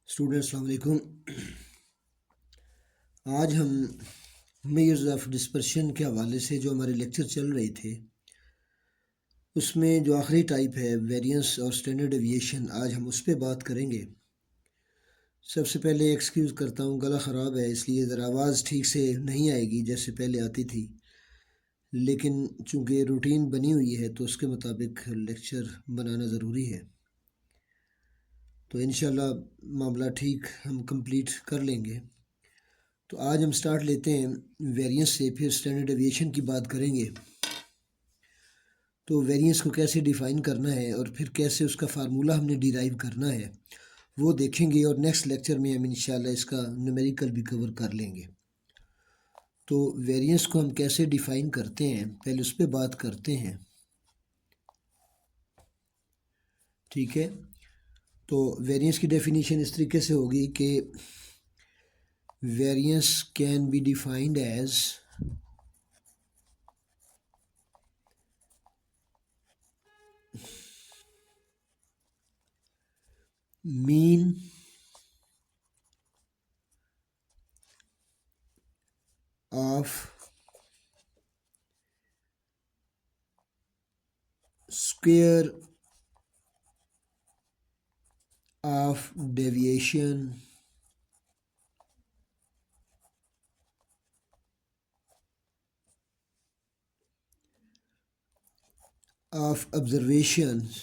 Students अस्सलाम वालेकुम। आज हम मेजर्स ऑफ डिस्पर्शन के हवाले से जो हमारे लेक्चर चल रहे थे उसमें जो आखिरी टाइप है वेरिएंस और स्टैंडर्ड डेविएशन, आज हम उस पर बात करेंगे। सबसे पहले एक्सक्यूज़ करता हूँ, गला ख़राब है इसलिए ज़रा आवाज़ ठीक से नहीं आएगी जैसे पहले आती थी, लेकिन चूँकि रूटीन बनी हुई है तो उसके मुताबिक लेक्चर बनाना ज़रूरी है। तो इंशाल्लाह मामला ठीक हम कंप्लीट कर लेंगे। तो आज हम स्टार्ट लेते हैं वेरिएंस से, फिर स्टैंडर्ड डेविएशन की बात करेंगे। तो वेरिएंस को कैसे डिफ़ाइन करना है और फिर कैसे उसका फार्मूला हमने डिराइव करना है वो देखेंगे, और नेक्स्ट लेक्चर में हम इंशाल्लाह इसका न्यूमेरिकल भी कवर कर लेंगे। तो वेरिएंस को हम कैसे डिफ़ाइन करते हैं पहले उस पर बात करते हैं, ठीक है। तो वेरिएंस की डेफिनेशन इस तरीके से होगी कि variance can be defined as mean of square of deviation of observations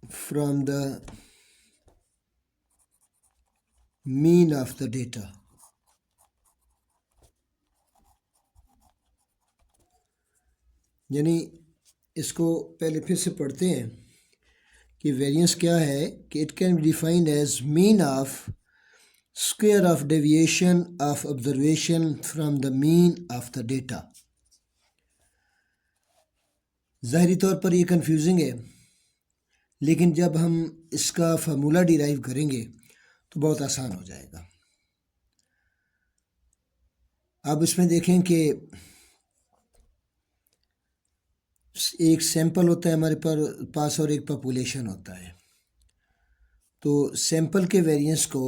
from the mean of the data। यानी इसको पहले फिर से पढ़ते हैं कि वेरिएंस क्या है कि it can be defined as mean of square of deviation of observation from the mean of the data. ज़ाहिरी तौर पर ये कंफ्यूजिंग है, लेकिन जब हम इसका फार्मूला डिराइव करेंगे तो बहुत आसान हो जाएगा। अब इसमें देखें कि एक सैंपल होता है हमारे पास और एक पॉपुलेशन होता है। तो सैंपल के वेरिएंस को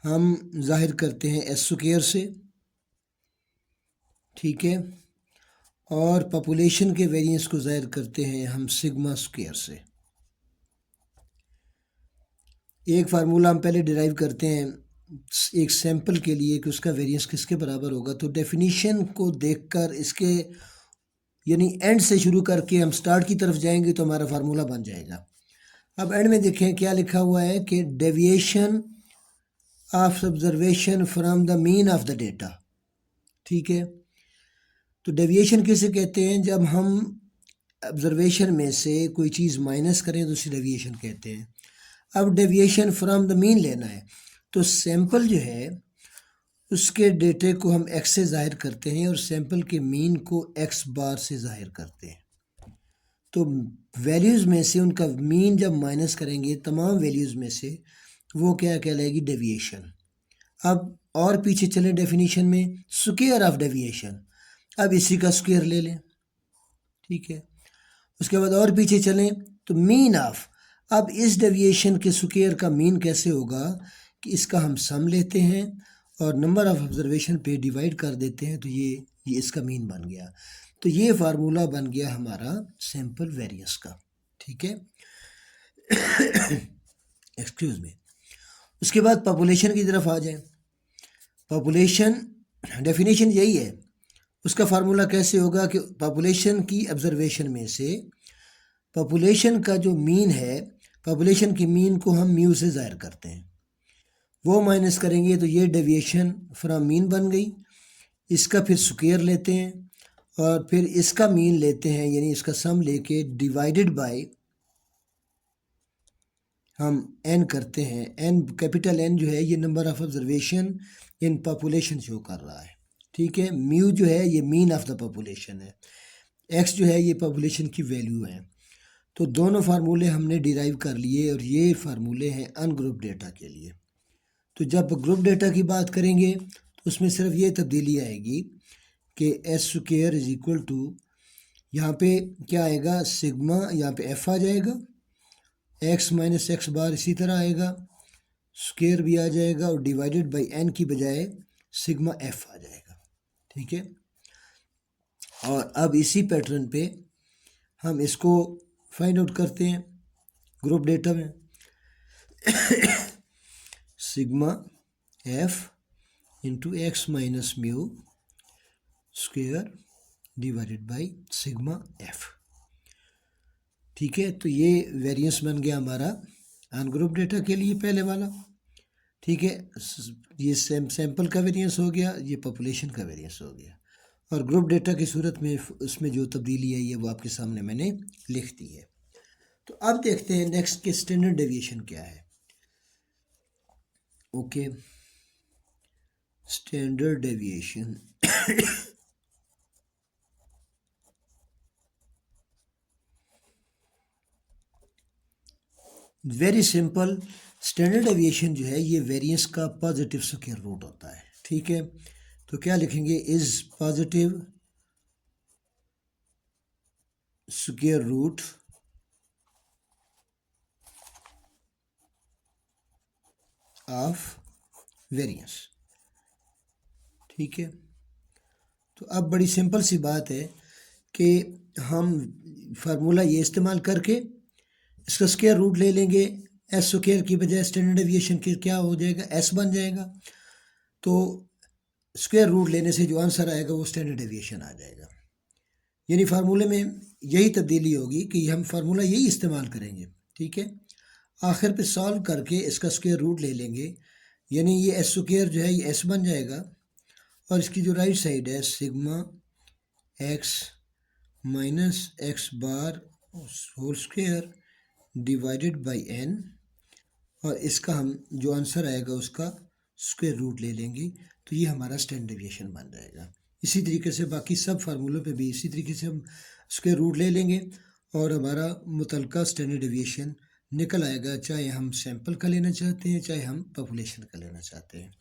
हम जाहिर करते हैं एस स्क्वायर से, ठीक है, और पॉपुलेशन के वेरिएंस को जाहिर करते हैं हम सिग्मा स्क्वायर से। एक फार्मूला हम पहले डिराइव करते हैं एक सैंपल के लिए कि उसका वेरिएंस किसके बराबर होगा। तो डेफिनीशन को देखकर इसके यानी एंड से शुरू करके हम स्टार्ट की तरफ जाएंगे तो हमारा फार्मूला बन जाएगा। अब एंड में देखें क्या लिखा हुआ है कि deviation of observation from the mean of the data, ठीक है। तो डेविएशन किसे कहते हैं? जब हम ऑब्जर्वेशन में से कोई चीज़ माइनस करें तो उसे डेविएशन कहते हैं। अब डेविएशन फ्रॉम द मीन लेना है तो सैंपल जो है उसके डेटे को हम एक्स से ज़ाहिर करते हैं और सैंपल के मीन को एक्स बार से ज़ाहिर करते हैं। तो वैल्यूज़ में से उनका मीन जब माइनस करेंगे तमाम वैल्यूज़ में से वो क्या कहलाएगी? डेविएशन। अब और पीछे चले डेफिनेशन में, स्क्वायर ऑफ डेविएशन, अब इसी का स्क्वायर ले लें, ठीक है। उसके बाद और पीछे चलें तो मीन ऑफ, अब इस डेविएशन के स्क्वायर का मीन कैसे होगा कि इसका हम सम लेते हैं और नंबर ऑफ ऑब्जर्वेशन पे डिवाइड कर देते हैं, तो ये इसका मीन बन गया। तो ये फार्मूला बन गया हमारा सैंपल वेरिएंस का, ठीक है। Excuse me. उसके बाद पॉपुलेशन की तरफ आ जाएं। पॉपुलेशन डेफिनेशन यही है, उसका फार्मूला कैसे होगा कि पॉपुलेशन की ऑब्जर्वेशन में से पॉपुलेशन का जो मीन है, पॉपुलेशन की मीन को हम म्यू से ज़ाहिर करते हैं, वो माइनस करेंगे तो ये डेविएशन फ्रॉम मीन बन गई। इसका फिर स्क्वायर लेते हैं और फिर इसका मीन लेते हैं, यानी इसका सम लेके डिवाइडेड बाय हम एन करते हैं। एन कैपिटल एन जो है ये number of observation in population show कर रहा है, ठीक है। म्यू जो है ये मीन ऑफ द पॉपुलेशन है, एक्स जो है ये पॉपुलेशन की वैल्यू है। तो दोनों फार्मूले हमने डिराइव कर लिए और ये फार्मूले हैं अनग्रुप डेटा के लिए। तो जब ग्रुप डेटा की बात करेंगे उसमें सिर्फ ये तब्दीली आएगी कि S square is equal to, यहाँ पे क्या आएगा, सिग्मा, यहाँ पे एफ आ जाएगा, एक्स माइनस एक्स बार इसी तरह आएगा, स्क्वायर भी आ जाएगा और डिवाइडेड बाई एन की बजाय सिग्मा एफ आ जाएगा। ठीक है, और अब इसी पैटर्न पे हम इसको फाइंड आउट करते हैं ग्रुप डेटा में। Sigma F into x minus mu square divided by sigma F. ठीक है, तो ये वेरिएंस बन गया हमारा अनग्रुप डेटा के लिए पहले वाला। ठीक है, ये सैंपल का वेरिएंस हो गया, ये पॉपुलेशन का वेरिएंस हो गया, और ग्रुप डेटा की सूरत में उसमें जो तब्दीली आई है वो आपके सामने मैंने लिख दी है। तो अब देखते हैं नेक्स्ट के स्टैंडर्ड डेविएशन क्या है। Okay, standard deviation very simple. Standard deviation जो है ये वेरिएंस का पॉजिटिव स्क्वायर रूट होता है। ठीक है, तो क्या लिखेंगे, is positive square root of variance. ठीक है, तो अब बड़ी सिंपल सी बात है कि हम फार्मूला ये इस्तेमाल करके इसका स्क्वायर रूट ले लेंगे, एस स्क्वायर की बजाय स्टैंडर्ड डेविएशन के क्या हो जाएगा, एस बन जाएगा। तो स्क्वायर रूट लेने से जो आंसर आएगा वो स्टैंडर्ड डेविएशन आ जाएगा। यानी फार्मूले में यही तब्दीली होगी कि हम फार्मूला यही इस्तेमाल करेंगे। ठीक है, आखिर पे सॉल्व करके इसका स्क्वायर रूट ले लेंगे, यानी ये एस स्क्वायर जो है ये एस बन जाएगा, और इसकी जो राइट साइड है sigma x minus x bar whole square divided by n, और इसका हम जो आंसर आएगा उसका स्क्वायर रूट ले लेंगे, तो ये हमारा स्टैंडर्ड डेविएशन बन जाएगा। इसी तरीके से बाकी सब फार्मूलों पे भी इसी तरीके से हम स्क्वायर रूट ले लेंगे और हमारा मुतलका स्टैंडर्ड डेविएशन निकल आएगा, चाहे हम सैंपल का लेना चाहते हैं चाहे हम पॉपुलेशन का लेना चाहते हैं।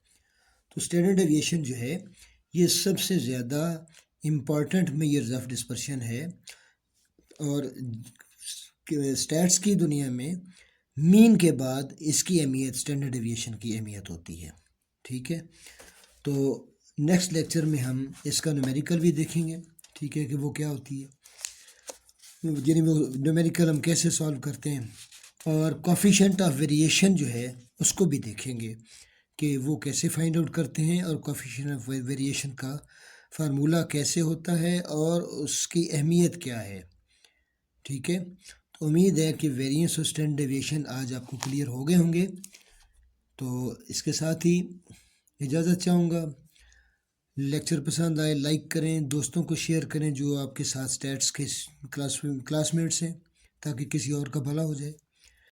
तो स्टैंडर्ड डेविएशन जो है ये सबसे ज़्यादा इम्पॉर्टेंट मेजर्स ऑफ डिस्पर्शन है, और स्टैट्स की दुनिया में मीन के बाद इसकी अहमियत स्टैंडर्ड डेविएशन की अहमियत होती है। ठीक है, तो नेक्स्ट लेक्चर में हम इसका न्यूमेरिकल भी देखेंगे। ठीक है, कि वो क्या होती है, यानी वो न्यूमेरिकल हम कैसे सॉल्व करते हैं, और कोफिशिएंट ऑफ वेरिएशन जो है उसको भी देखेंगे कि वो कैसे फाइंड आउट करते हैं, और कोफिशिएंट ऑफ वेरिएशन का फार्मूला कैसे होता है और उसकी अहमियत क्या है। ठीक है, तो उम्मीद है कि वेरिएंस और स्टैंडर्ड डेविएशन आज आपको क्लियर हो गए होंगे। तो इसके साथ ही इजाज़त चाहूँगा। लेक्चर पसंद आए लाइक करें, दोस्तों को शेयर करें जो आपके साथ स्टैट्स के क्लासमेट्स हैं, ताकि किसी और का भला हो जाए।